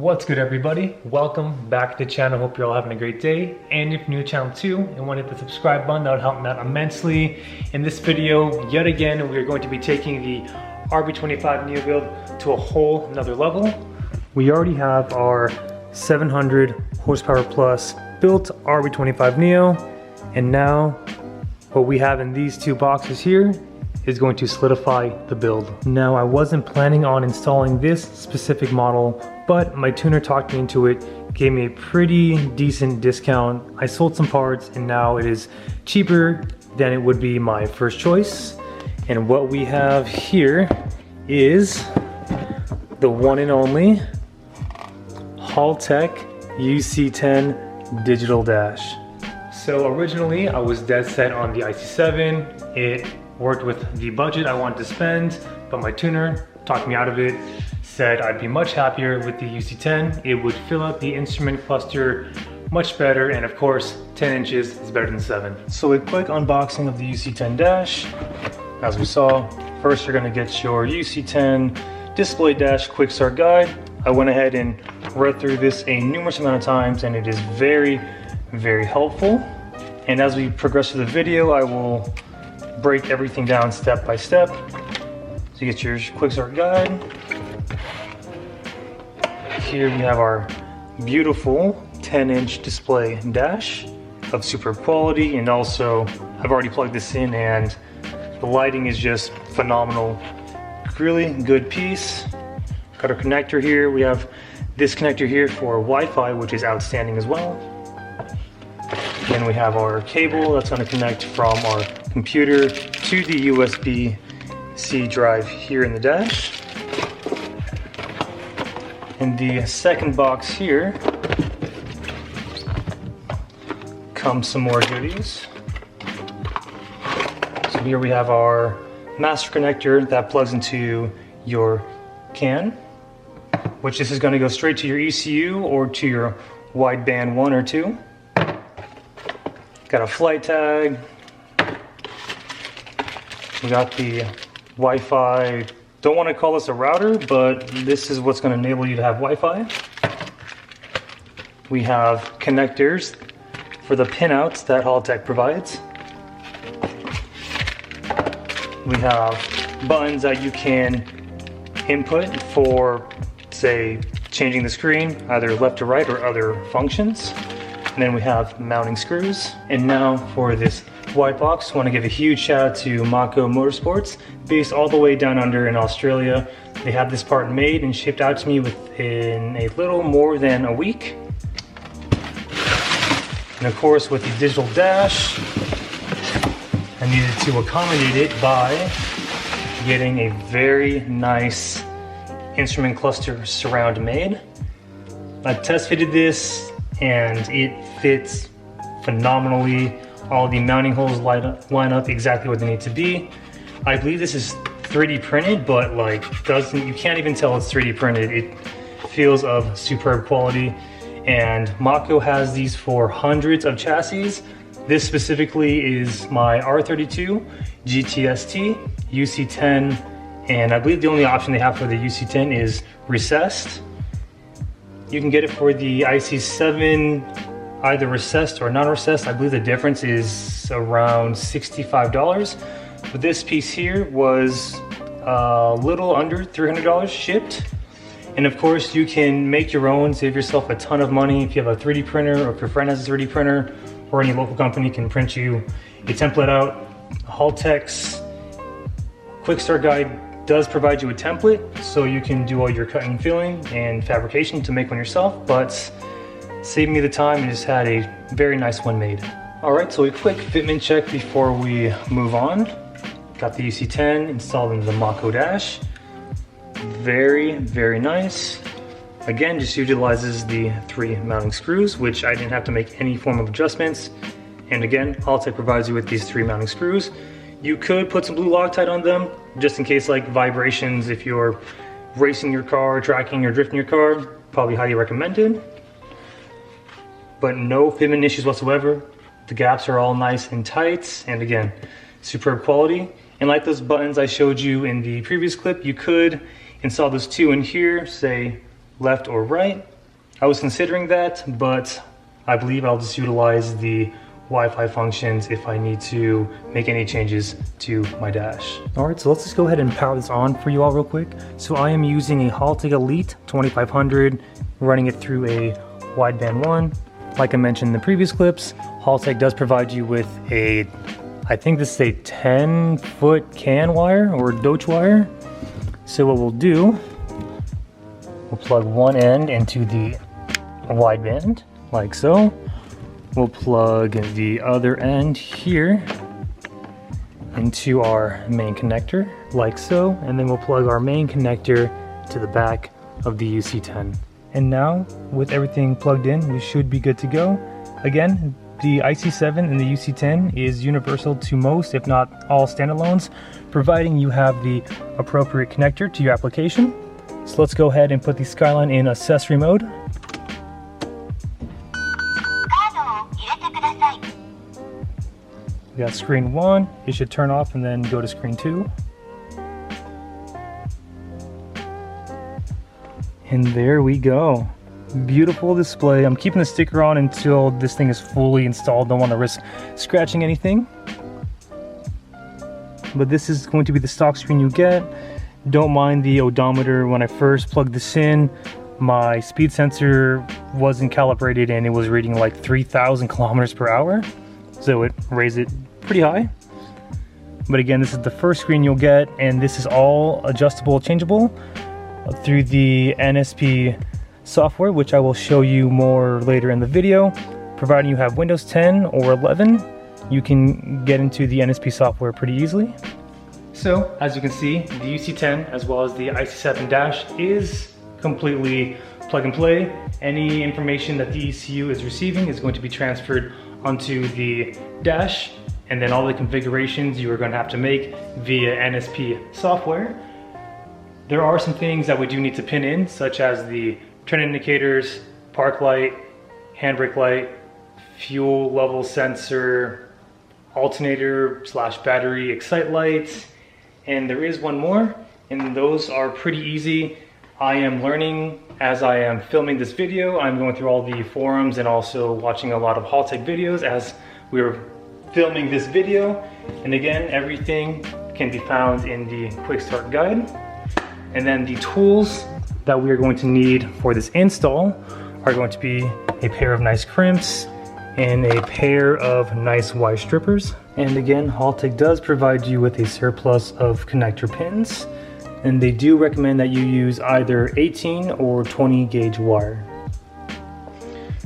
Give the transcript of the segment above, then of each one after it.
What's good, everybody? Welcome back to the channel. Hope you're all having a great day. And if you're new to the channel too and want to hit the subscribe button, that would help me out immensely. In this video, yet again, we're going to be taking the RB25 Neo build to a whole another level. We already have our 700 horsepower plus built RB25 Neo, and now what we have in these two boxes here is going to solidify the build. Now, I wasn't planning on installing this specific model, but my tuner talked me into it, gave me a pretty decent discount. I sold some parts and now it is cheaper than it would be my first choice. And what we have here is the one and only Haltech UC-10 digital dash. So originally I was dead set on the IC7. It worked with the budget I wanted to spend, but my tuner talked me out of it, said I'd be much happier with the UC-10. It would fill out the instrument cluster much better, and of course 10 inches is better than 7. So a quick unboxing of the UC-10 dash. As we saw, first you're going to get your UC-10 display dash quick start guide. I went ahead and read through this a numerous amount of times, and it is very helpful. And as we progress through the video, I will break everything down step by step. So you get your quick start guide. Here we have our beautiful 10-inch display dash of superb quality, and also I've already plugged this in and the lighting is just phenomenal. Really good piece. Got our connector here. We have this connector here for Wi-Fi, which is outstanding as well. Then we have our cable that's going to connect from our computer to the USB-C drive here in the dash. In the second box here comes some more goodies. So here we have our master connector that plugs into your CAN, which this is going to go straight to your ECU or to your wideband 1 or 2. Got a flight tag. We got the Wi-Fi. Don't want to call this a router, but this is what's going to enable you to have Wi-Fi. We have connectors for the pinouts that Haltech provides. We have buttons that you can input for, say, changing the screen, either left to right or other functions. And then we have mounting screws. And now for this white box, I want to give a huge shout out to Mako Motorsports, based all the way down under in Australia. They have this part made and shipped out to me within a little more than a week. And of course, with the digital dash, I needed to accommodate it by getting a very nice instrument cluster surround made. I test fitted this and it fits phenomenally. All the mounting holes line up exactly where they need to be. I believe this is 3D printed, but you can't even tell it's 3D printed. It feels of superb quality. And Mako has these for hundreds of chassis. This specifically is my R32 GTST UC-10, and I believe the only option they have for the UC-10 is recessed. You can get it for the IC7, either recessed or non-recessed. I believe the difference is around $65. But this piece here was a little under $300 shipped. And of course, you can make your own, save yourself a ton of money if you have a 3D printer, or if your friend has a 3D printer, or any local company can print you a template out. Haltech's Quick Start Guide does provide you a template, so you can do all your cutting, filling, and fabrication to make one yourself, but saved me the time and just had a very nice one made. All right, so a quick fitment check before we move on. Got the UC-10 installed into the Mako dash. Very nice. Again, just utilizes the 3 mounting screws, which I didn't have to make any form of adjustments. And again, Haltech provides you with these 3 mounting screws. You could put some blue Loctite on them, just in case vibrations, if you're racing your car, tracking or drifting your car, probably highly recommended. But no fitment issues whatsoever. The gaps are all nice and tight, and again, superb quality. And like those buttons I showed you in the previous clip, you could install those 2 in here, say left or right. I was considering that, but I believe I'll just utilize the Wi-Fi functions if I need to make any changes to my dash. All right, so let's just go ahead and power this on for you all real quick. So I am using a Haltech Elite 2500, running it through a wideband 1. Like I mentioned in the previous clips, Haltech does provide you with a, I think this is a 10-foot CAN wire or Doge wire. So what we'll do, we'll plug one end into the wideband, like so. We'll plug the other end here into our main connector, like so, and then we'll plug our main connector to the back of the UC-10. And now, with everything plugged in, we should be good to go. Again, the IC7 and the UC-10 is universal to most, if not all, standalones, providing you have the appropriate connector to your application. So let's go ahead and put the Skyline in accessory mode. We got screen 1, it should turn off and then go to screen 2. And there we go. Beautiful display. I'm keeping the sticker on until this thing is fully installed. Don't want to risk scratching anything. But this is going to be the stock screen you get. Don't mind the odometer. When I first plugged this in, my speed sensor wasn't calibrated and it was reading like 3,000 kilometers per hour. So it raised it pretty high. But again, this is the first screen you'll get, and this is all adjustable, changeable through the NSP software, which I will show you more later in the video. Providing you have Windows 10 or 11, you can get into the NSP software pretty easily. So, as you can see, the UC-10 as well as the IC7 dash is completely plug and play. Any information that the ECU is receiving is going to be transferred onto the dash, and then all the configurations you are going to have to make via NSP software. There are some things that we do need to pin in, such as the turn indicators, park light, handbrake light, fuel level sensor, alternator / battery excite lights, and there is one more, and those are pretty easy. I am learning as I am filming this video. I'm going through all the forums and also watching a lot of Haltech videos as we're filming this video. And again, everything can be found in the quick start guide. And then the tools that we are going to need for this install are going to be a pair of nice crimps and a pair of nice wire strippers. And again, Haltech does provide you with a surplus of connector pins, and they do recommend that you use either 18 or 20 gauge wire.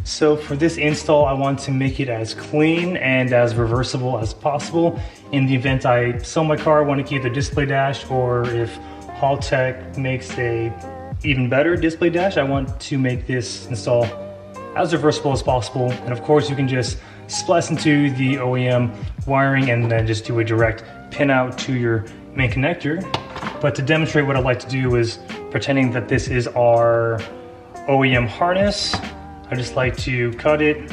So for this install, I want to make it as clean and as reversible as possible. In the event I sell my car, I want to keep the display dash, or if Haltech makes a even better display dash, I want to make this install as reversible as possible. And of course, you can just splice into the OEM wiring and then just do a direct pin out to your main connector. But to demonstrate, what I'd like to do is pretending that this is our OEM harness. I just like to cut it,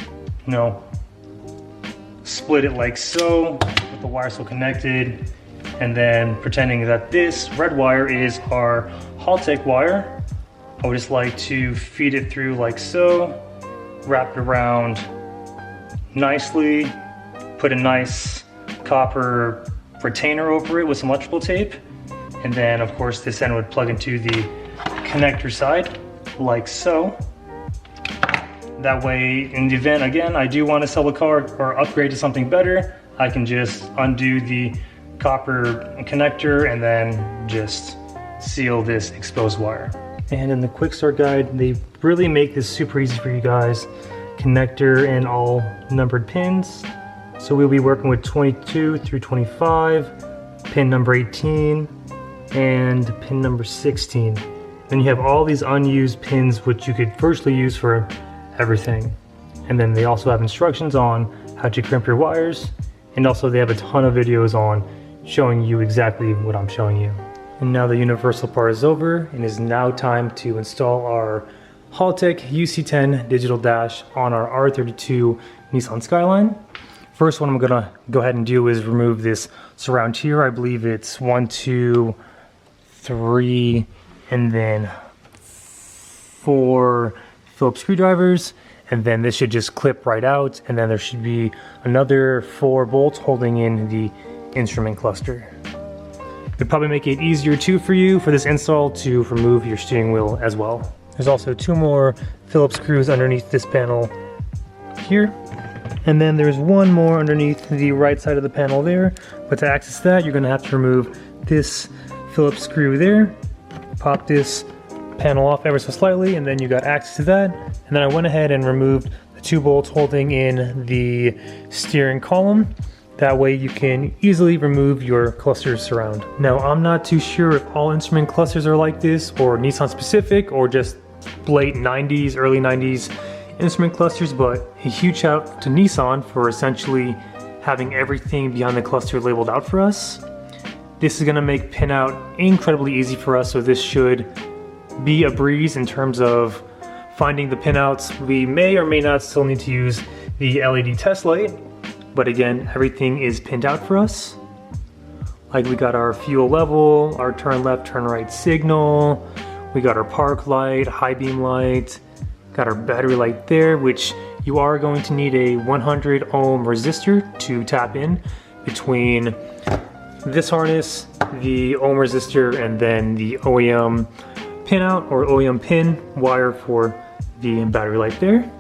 split it like so, with the wire still connected, and then pretending that this red wire is our Haltech wire. I would just like to feed it through like so, wrap it around nicely, put a nice copper retainer over it with some electrical tape, and then of course this end would plug into the connector side like so. That way, in the event, again, I do want to sell the car or upgrade to something better, I can just undo the copper connector and then just seal this exposed wire. And in the quick start guide, they really make this super easy for you guys. Connector and all numbered pins. So we'll be working with 22 through 25, pin number 18, and pin number 16. Then you have all these unused pins which you could virtually use for everything. And then they also have instructions on how to crimp your wires, and also they have a ton of videos on showing you exactly what I'm showing you. And now the universal part is over, and it is now time to install our Haltech UC-10 digital dash on our R32 Nissan Skyline. First, what I'm gonna go ahead and do is remove this surround here. I believe it's 1, 2, 3, and then 4 Phillips screwdrivers, and then this should just clip right out, and then there should be another 4 bolts holding in the instrument cluster. It'd probably make it easier too for you for this install to remove your steering wheel as well. There's also 2 more Phillips screws underneath this panel here. And then there's 1 more underneath the right side of the panel there. But to access that, you're gonna have to remove this Phillips screw there, pop this panel off ever so slightly, and then you got access to that. And then I went ahead and removed the 2 bolts holding in the steering column. That way you can easily remove your cluster surround. Now, I'm not too sure if all instrument clusters are like this, or Nissan specific, or just late 90s, early 90s instrument clusters, but a huge shout out to Nissan for essentially having everything behind the cluster labeled out for us. This is gonna make pinout incredibly easy for us, so this should be a breeze in terms of finding the pinouts. We may or may not still need to use the LED test light, but again, everything is pinned out for us. Like, we got our fuel level, our turn left, turn right signal, we got our park light, high beam light, got our battery light there, which you are going to need a 100 ohm resistor to tap in between this harness, the ohm resistor, and then the OEM pinout or OEM pin wire for the battery light there.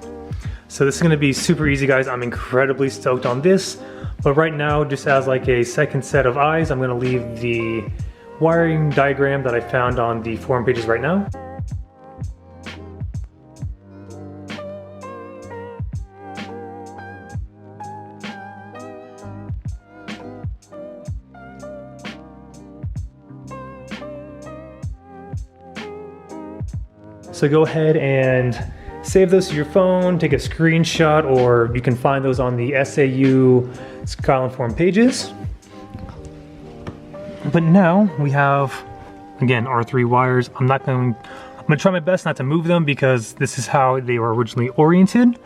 So this is gonna be super easy, guys. I'm incredibly stoked on this. But right now, just as like a second set of eyes, I'm gonna leave the wiring diagram that I found on the forum pages right now. So go ahead and save those to your phone, take a screenshot, or you can find those on the SAU Skyline forum pages. But now we have, again, R3 wires. I'm gonna try my best not to move them because this is how they were originally oriented.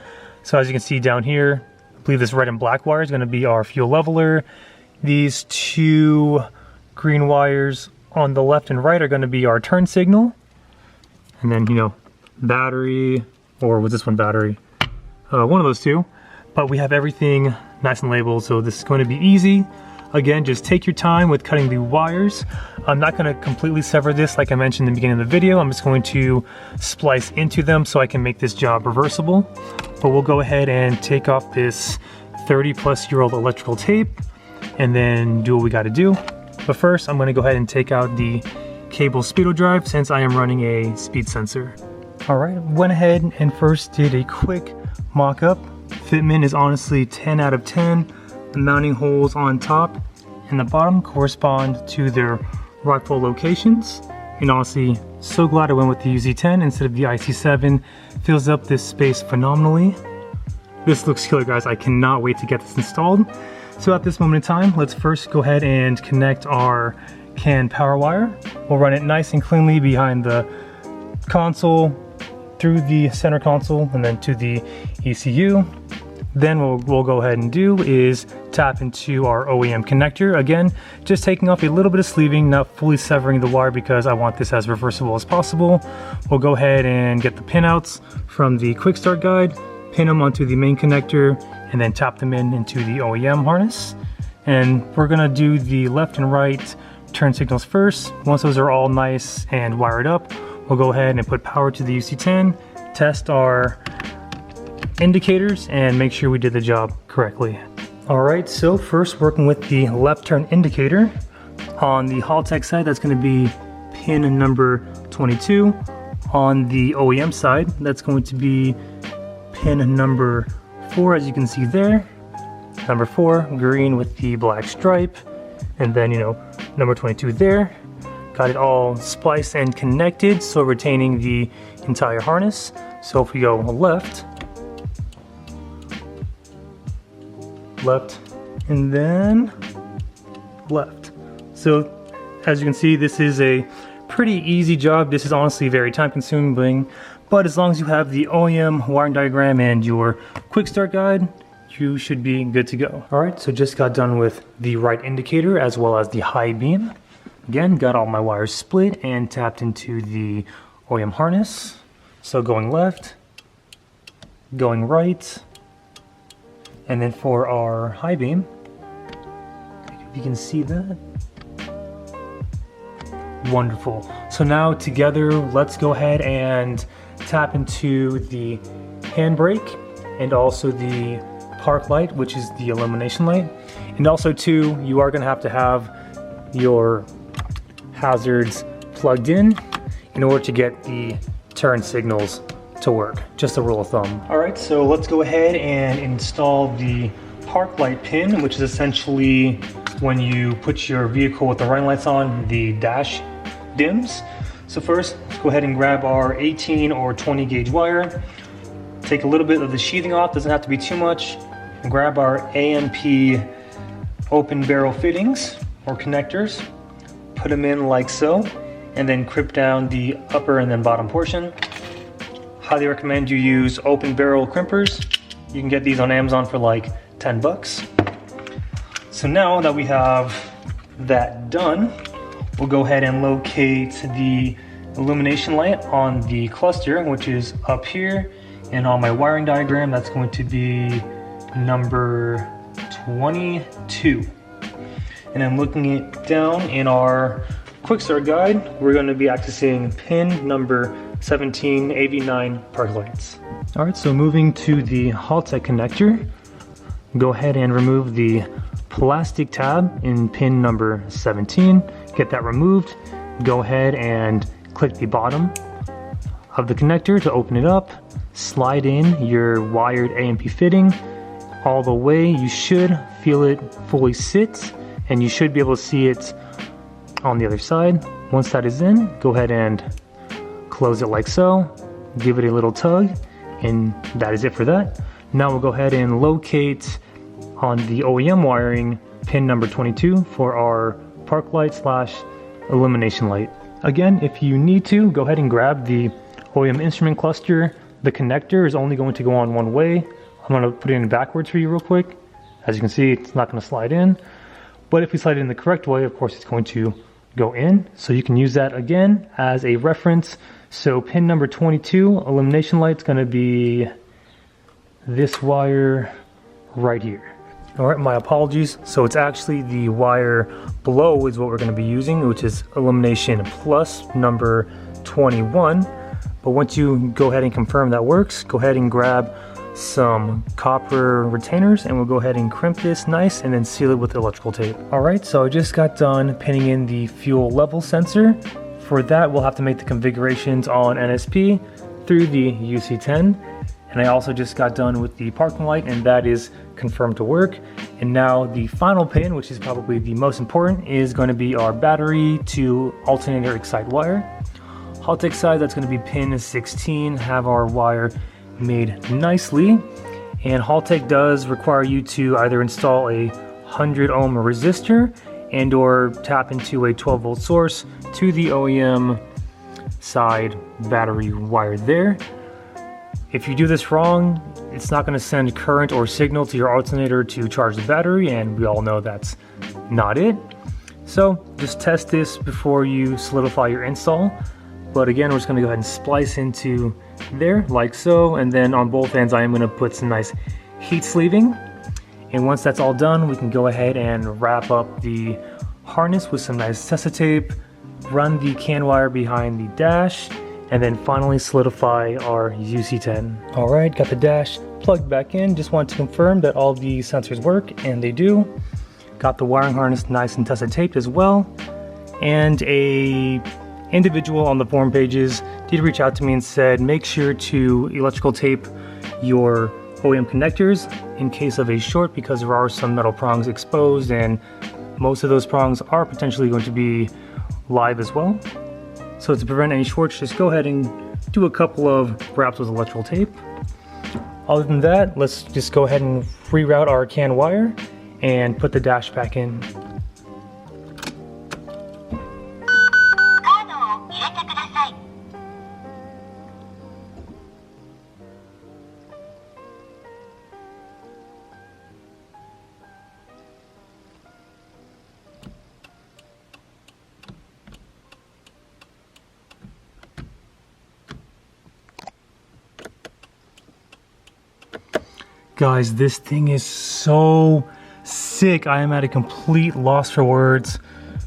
So as you can see down here, I believe this red and black wire is gonna be our fuel leveler. These 2 green wires on the left and right are gonna be our turn signal. And then, you know, battery, or was this one battery? One of those 2. But we have everything nice and labeled, so this is going to be easy. Again, just take your time with cutting the wires. I'm not going to completely sever this like I mentioned in the beginning of the video. I'm just going to splice into them so I can make this job reversible. But we'll go ahead and take off this 30-plus-year-old electrical tape and then do what we got to do. But first, I'm going to go ahead and take out the cable speedo drive since I am running a speed sensor. All right, went ahead and first did a quick mock-up. Fitment is honestly 10 out of 10. The mounting holes on top and the bottom correspond to their rightful locations. And honestly, so glad I went with the UC-10 instead of the IC7. Fills up this space phenomenally. This looks killer, guys. I cannot wait to get this installed. So at this moment in time, let's first go ahead and connect our CAN power wire. We'll run it nice and cleanly behind the console, through the center console, and then to the ECU. Then what we'll go ahead and do is tap into our OEM connector. Again, just taking off a little bit of sleeving, not fully severing the wire because I want this as reversible as possible. We'll go ahead and get the pinouts from the quick start guide, pin them onto the main connector, and then tap them into the OEM harness. And we're gonna do the left and right turn signals first. Once those are all nice and wired up, we'll go ahead and put power to the UC-10, test our indicators, and make sure we did the job correctly. All right, so first working with the left turn indicator. On the Haltech side, that's gonna be pin number 22. On the OEM side, that's going to be pin number 4, as you can see there. Number 4, green with the black stripe. And then, you know, number 22 there. Got it all spliced and connected, so retaining the entire harness. So if we go left, and then left. So as you can see, this is a pretty easy job. This is honestly very time consuming, but as long as you have the OEM wiring diagram and your quick start guide, you should be good to go. All right, so just got done with the right indicator as well as the high beam. Again, got all my wires split and tapped into the OEM harness. So going left, going right, and then for our high beam, if you can see that. Wonderful. So now together, let's go ahead and tap into the handbrake and also the park light, which is the illumination light. And also too, you are gonna have to have your hazards plugged in order to get the turn signals to work. Just a rule of thumb. All right, so let's go ahead and install the park light pin, which is essentially when you put your vehicle with the running lights on, the dash dims. So first, let's go ahead and grab our 18 or 20 gauge wire. Take a little bit of the sheathing off, doesn't have to be too much. And grab our AMP open barrel fittings or connectors. Put them in like so, and then crimp down the upper and then bottom portion. Highly recommend you use open barrel crimpers. You can get these on Amazon for like 10 bucks. So now that we have that done, we'll go ahead and locate the illumination light on the cluster, which is up here. And on my wiring diagram, that's going to be number 22. And then looking it down in our quick start guide, we're going to be accessing pin number 17 AV9 park lights. All right, so moving to the Haltech connector, go ahead and remove the plastic tab in pin number 17. Get that removed. Go ahead and click the bottom of the connector to open it up. Slide in your wired AMP fitting all the way. You should feel it fully sit, and you should be able to see it on the other side. Once that is in, go ahead and close it like so. Give it a little tug, and that is it for that. Now we'll go ahead and locate on the OEM wiring pin number 22 for our park light slash illumination light. Again, if you need to, go ahead and grab the OEM instrument cluster. The connector is only going to go on one way. I'm going to put it in backwards for you real quick. As you can see, it's not going to slide in. But if we slide it in the correct way, of course, it's going to go in. So you can use that again as a reference. So pin number 22, illumination light, is going to be this wire right here. All right, my apologies. So it's actually the wire below is what we're going to be using, which is illumination plus number 21. But once you go ahead and confirm that works, go ahead and grab some copper retainers and we'll go ahead and crimp this nice and then seal it with electrical tape. All right, so I just got done pinning in the fuel level sensor. For that, we'll have to make the configurations on NSP through the UC-10. And I also just got done with the parking light, and that is confirmed to work. And now the final pin, which is probably the most important, is going to be our battery to alternator excite wire. Haltech side, that's going to be pin 16, have our wire made nicely. And Haltech does require you to either install a 100 ohm resistor and or tap into a 12 volt source to the OEM side battery wire there. If you do this wrong, it's not going to send current or signal to your alternator to charge the battery, and we all know that's not it. So just test this before you solidify your install. But again, we're just going to go ahead and splice into there like so, and then on both ends I am going to put some nice heat sleeving. And once that's all done, we can go ahead and wrap up the harness with some nice Tessa tape, run the CAN wire behind the dash, and then finally solidify our UC-10. All right, got the dash plugged back in. Just want to confirm that all the sensors work, and they do. Got the wiring harness nice and Tessa taped as well. And a individual on the forum pages did reach out to me and said, make sure to electrical tape your OEM connectors in case of a short, because there are some metal prongs exposed, and most of those prongs are potentially going to be live as well. So to prevent any shorts, just go ahead and do a couple of wraps with electrical tape. Other than that, let's just go ahead and reroute our CAN wire and put the dash back in. Guys, this thing is so sick. I am at a complete loss for words.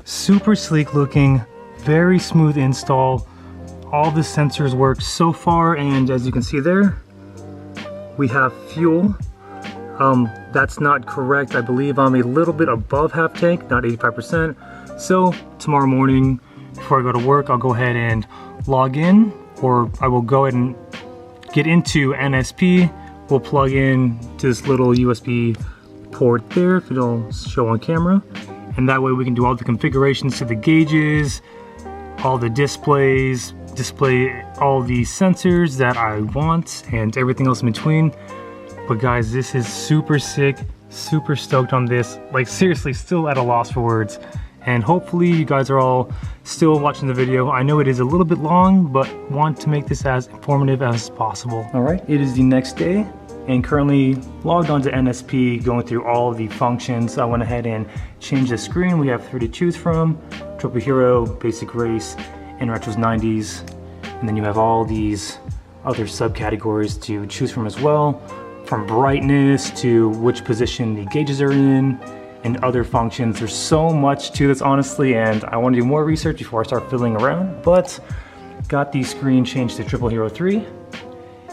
Super sleek looking, very smooth install. All the sensors work so far, and as you can see there, we have fuel. That's not correct. I believe I'm a little bit above half tank, not 85%. So tomorrow morning, before I go to work, I'll go ahead and log in, or I will go ahead and get into NSP. We'll plug in to this little USB port there, if it'll show on camera. And that way we can do all the configurations to the gauges, all the displays, display all the sensors that I want, and everything else in between. But guys, this is super sick, super stoked on this. Like seriously, still at a loss for words. And hopefully you guys are all still watching the video. I know it is a little bit long, but want to make this as informative as possible. All right, it is the next day, and currently logged onto NSP, going through all of the functions. I went ahead and changed the screen. We have 3 to choose from: Triple Hero, Basic Race, and Retros 90s. And then you have all these other subcategories to choose from as well, from brightness to which position the gauges are in, and other functions. There's so much to this, honestly, and I want to do more research before I start fiddling around, but got the screen changed to Triple Hero 3,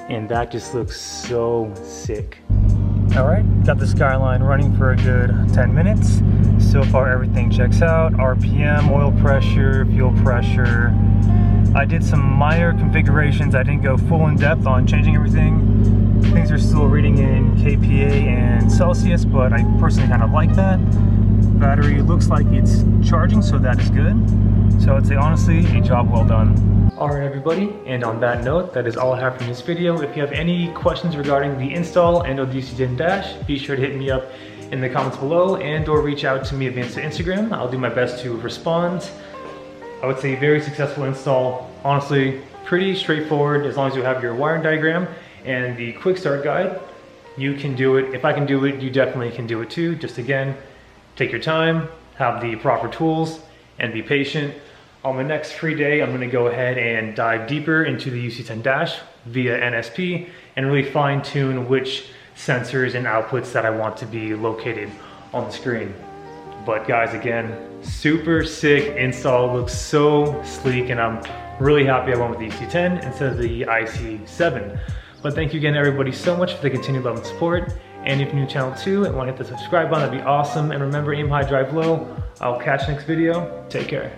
and that just looks so sick. All right, got the Skyline running for a good 10 minutes. So far everything checks out: RPM, oil pressure, fuel pressure. I did some minor configurations. I didn't go full in depth on changing everything. Things are still reading in kPa and Celsius, but I personally kind of like that. Battery looks like it's charging, so that is good. So I'd say honestly, a job well done. All right, everybody, and on that note, that is all I have from this video. If you have any questions regarding the install and or the UC-10 dash, be sure to hit me up in the comments below and or reach out to me via Instagram. I'll do my best to respond. I would say very successful install. Honestly, pretty straightforward. As long as you have your wiring diagram and the quick start guide, you can do it. If I can do it, you definitely can do it too. Just again, take your time, have the proper tools, and be patient. On my next free day, I'm gonna go ahead and dive deeper into the UC-10 dash via NSP and really fine tune which sensors and outputs that I want to be located on the screen. But guys, again, super sick install, looks so sleek, and I'm really happy I went with the UC-10 instead of the IC7. But thank you again, everybody, so much for the continued love and support. And if you're new to the channel too and want to hit the subscribe button, that'd be awesome. And remember, aim high, drive low. I'll catch you next video. Take care.